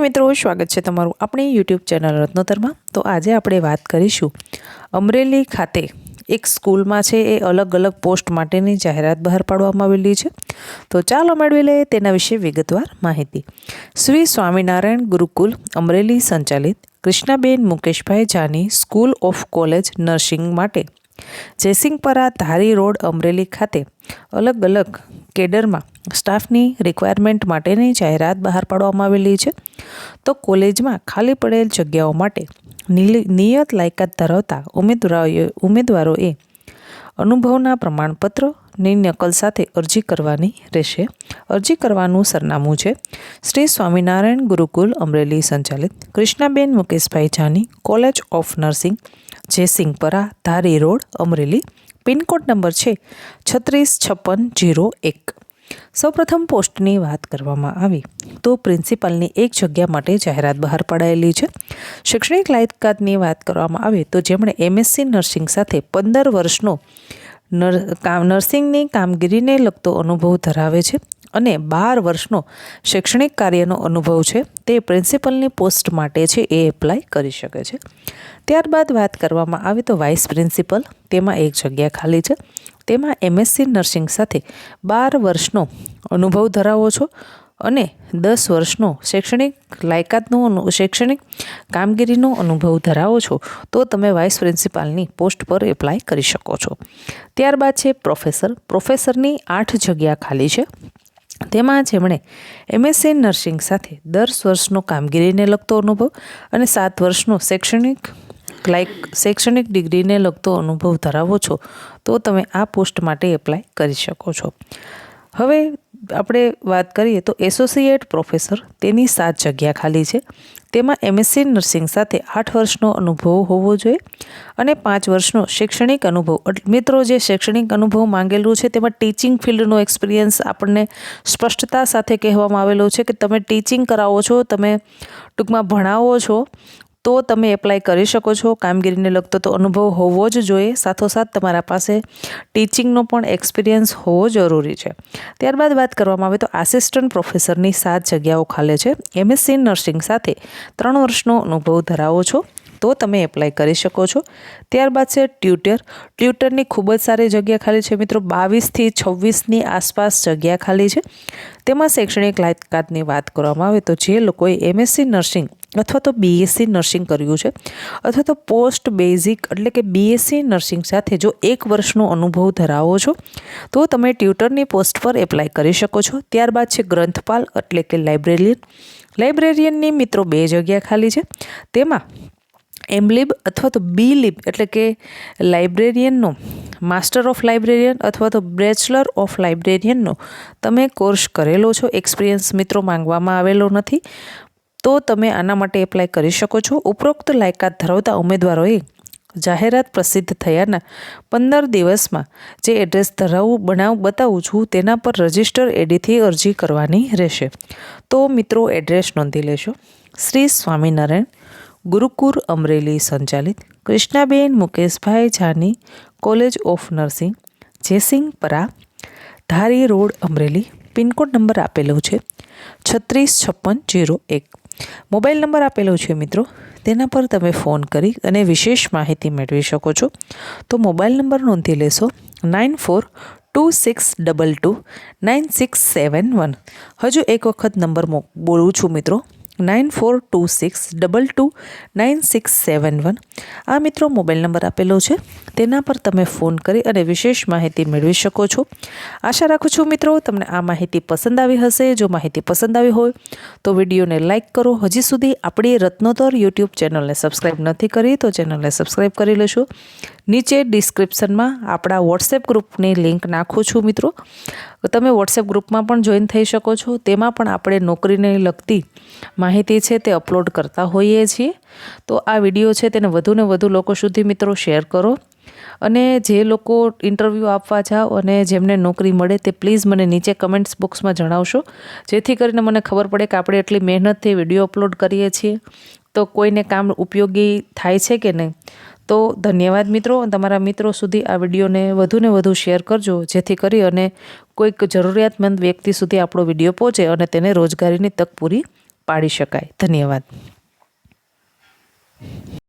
મિત્રો સ્વાગત છે તમારું આપણી યુટ્યુબ ચેનલ રત્નોતરમાં। તો આજે આપણે વાત કરીશું અમરેલી ખાતે એક સ્કૂલમાં છે એ અલગ અલગ પોસ્ટ માટેની જાહેરાત બહાર પાડવામાં આવેલી છે। તો ચાલો મેળવી લઈએ તેના વિશે વિગતવાર માહિતી। શ્રી સ્વામિનારાયણ ગુરુકુલ અમરેલી સંચાલિત Krishnaben Mukeshbhai Jani school of college nursing માટે જયસિંહપરા ધારી રોડ અમરેલી ખાતે અલગ અલગ કેડરમાં સ્ટાફની રિક્વાયરમેન્ટ માટેની જાહેરાત બહાર પાડવામાં આવેલી છે। તો કોલેજમાં ખાલી પડેલ જગ્યાઓ માટે નિયત લાયકાત ધરાવતા ઉમેદવારોએ અનુભવના પ્રમાણપત્રની નકલ સાથે અરજી કરવાની રહેશે। અરજી કરવાનું સરનામું છે શ્રી સ્વામિનારાયણ ગુરુકુલ અમરેલી સંચાલિત Krishnaben Mukeshbhai Jani college of nursing Jaysinhpara Dhari road Amreli. Pincode number છે 365601। સૌપ્રથમ પોસ્ટની વાત કરવામાં આવી તો પ્રિન્સિપાલની એક જગ્યા માટે જાહેરાત બહાર પડાયેલી છે। શૈક્ષણિક લાયકાતની વાત કરવામાં આવે તો જેમણે એમએસસી નર્સિંગ સાથે 15 વર્ષનો નર્સિંગની કામગીરીને લગતો અનુભવ ધરાવે છે અને 12 વર્ષનો શૈક્ષણિક કાર્યનો અનુભવ છે તે પ્રિન્સિપલની પોસ્ટ માટે છે એ એપ્લાય કરી શકે છે। ત્યારબાદ વાત કરવામાં આવે તો વાઇસ પ્રિન્સિપલ તેમાં એક જગ્યા ખાલી છે। તેમાં એમએસસી નર્સિંગ સાથે 12 વર્ષનો અનુભવ ધરાવો છો અને 10 વર્ષનો શૈક્ષણિક કામગીરીનો અનુભવ ધરાવો છો તો તમે વાઇસ પ્રિન્સિપાલની પોસ્ટ પર એપ્લાય કરી શકો છો। ત્યારબાદ છે પ્રોફેસરની 8 જગ્યા ખાલી છે। તેમાં જેમણે એમએસસી નર્સિંગ સાથે 10 વર્ષનો કામગીરીને લગતો અનુભવ અને 7 વર્ષનો શૈક્ષણિક ડિગ્રીને લગતો અનુભવ ધરાવો છો તો તમે આ પોસ્ટ માટે એપ્લાય કરી શકો છો। હવે આપણે વાત કરીએ તો એસોસિએટ પ્રોફેસર તેની 7 જગ્યા ખાલી છે। તેમાં એમએસસી નર્સિંગ સાથે 8 વર્ષનો અનુભવ હોવો જોઈએ અને 5 વર્ષનો શૈક્ષણિક અનુભવ। મિત્રો જે શૈક્ષણિક અનુભવ માંગેલું છે તેમાં ટીચિંગ ફિલ્ડનો એક્સપિરિયન્સ આપણને સ્પષ્ટતા સાથે કહેવામાં આવેલો છે કે તમે ટીચિંગ કરાવો છો, તમે ટૂંકમાં ભણાવો છો તો તમે એપ્લાય કરી શકો છો। કામગીરીને લગતો તો અનુભવ હોવો જ જોઈએ, સાથોસાથ તમારા પાસે ટીચિંગનો પણ એક્સપિરિયન્સ હોવો જરૂરી છે। ત્યારબાદ વાત કરવામાં આવે તો આસિસ્ટન્ટ પ્રોફેસરની 7 જગ્યાઓ ખાલી છે। એમએસસી નર્સિંગ સાથે 3 વર્ષનો અનુભવ ધરાવો છો તો તમે એપ્લાય કરી શકો છો। ત્યારબાદ છે ટ્યુટરની ખૂબ જ સારી જગ્યા ખાલી છે મિત્રો, 22થી 26ની આસપાસ જગ્યા ખાલી છે। તેમાં શૈક્ષણિક લાયકાતની વાત કરવામાં આવે તો જે લોકોએ એમએસસી નર્સિંગ અથવા તો બીએસસી નર્સિંગ કર્યું છે અથવા તો પોસ્ટ બેઝિક એટલે કે બીએસસી નર્સિંગ સાથે જો 1 વર્ષનો અનુભવ ધરાવો છો તો તમે ટ્યુટરની પોસ્ટ પર એપ્લાય કરી શકો છો। ત્યારબાદ છે ગ્રંથપાલ એટલે કે લાઇબ્રેરિયનની મિત્રો 2 જગ્યા ખાલી છે। તેમાં એમલિબ અથવા તો બીલિબ એટલે કે લાઇબ્રેરિયનનો માસ્ટર ઓફ લાઇબ્રેરિયન અથવા તો બેચલર ઓફ લાઇબ્રેરિયનનો તમે કોર્સ કરેલો છો, એક્સપિરિયન્સ મિત્રો માંગવામાં આવેલો નથી તો તમે આના માટે એપ્લાય કરી શકો છો। ઉપરોક્ત લાયકાત ધરાવતા ઉમેદવારોએ જાહેરાત પ્રસિદ્ધ થયાના 15 દિવસમાં જે એડ્રેસ બતાવું છું તેના પર રજિસ્ટર એડીથી અરજી કરવાની રહેશે। તો મિત્રો એડ્રેસ નોંધી લેશો। શ્રી સ્વામિનારાયણ ગુરુકુલ અમરેલી સંચાલિત Krishnaben Mukeshbhai Jani college of nursing Jaysinhpara Dhari road Amreli. Pincode number આપેલો છે 365601। મોબાઈલ નંબર આપેલો છે મિત્રો, તેના પર તમે ફોન કરી અને વિશેષ માહિતી મેળવી શકો છો। તો મોબાઈલ નંબર નોંધી લેશો 9426229671। હજુ એક વખત નંબર બોલું છું મિત્રો 9426229671। આ મિત્રો મોબાઈલ નંબર આપેલો છે, તેના પર તમે ફોન કરી અને વિશેષ માહિતી મેળવી શકો છો। આશા રાખું છું મિત્રો તમને આ માહિતી પસંદ આવી હશે। જો માહિતી પસંદ આવી હોય તો વિડીયોને લાઇક કરો। હજી સુધી આપણી રત્નોતર યુટ્યુબ ચેનલને સબસ્ક્રાઈબ નથી કરી તો ચેનલને સબસ્ક્રાઈબ કરી લેશો। નીચે ડિસ્ક્રિપ્શનમાં આપણા વોટ્સએપ ગ્રુપની લિંક નાખું છું મિત્રો, તમે વોટ્સએપ ગ્રુપમાં પણ જોઈન થઈ શકો છો। તેમાં પણ આપણે નોકરીને લગતી માહિતી છે તે અપલોડ કરતા હોઈએ છીએ। તો આ વિડીયો છે તેને વધુને વધુ લોકો સુધી મિત્રો શેર કરો અને જે લોકો ઇન્ટરવ્યૂ આપવા જાઓ અને જેમને નોકરી મળે તે પ્લીઝ મને નીચે કમેન્ટ્સ બોક્સમાં જણાવશો, જેથી કરીને મને ખબર પડે કે આપણે એટલી મહેનતથી વિડીયો અપલોડ કરીએ છીએ તો કોઈને કામ ઉપયોગી થાય છે કે નહીં। તો ધન્યવાદ મિત્રો, તમારા મિત્રો સુધી આ વિડીયોને વધુને વધુ શેર કરજો જેથી કરી અને કોઈક જરૂરિયાતમંદ વ્યક્તિ સુધી આપણો વિડીયો પહોંચે અને તેને રોજગારીની તક પૂરી પાડી શકાય. ધન્યવાદ.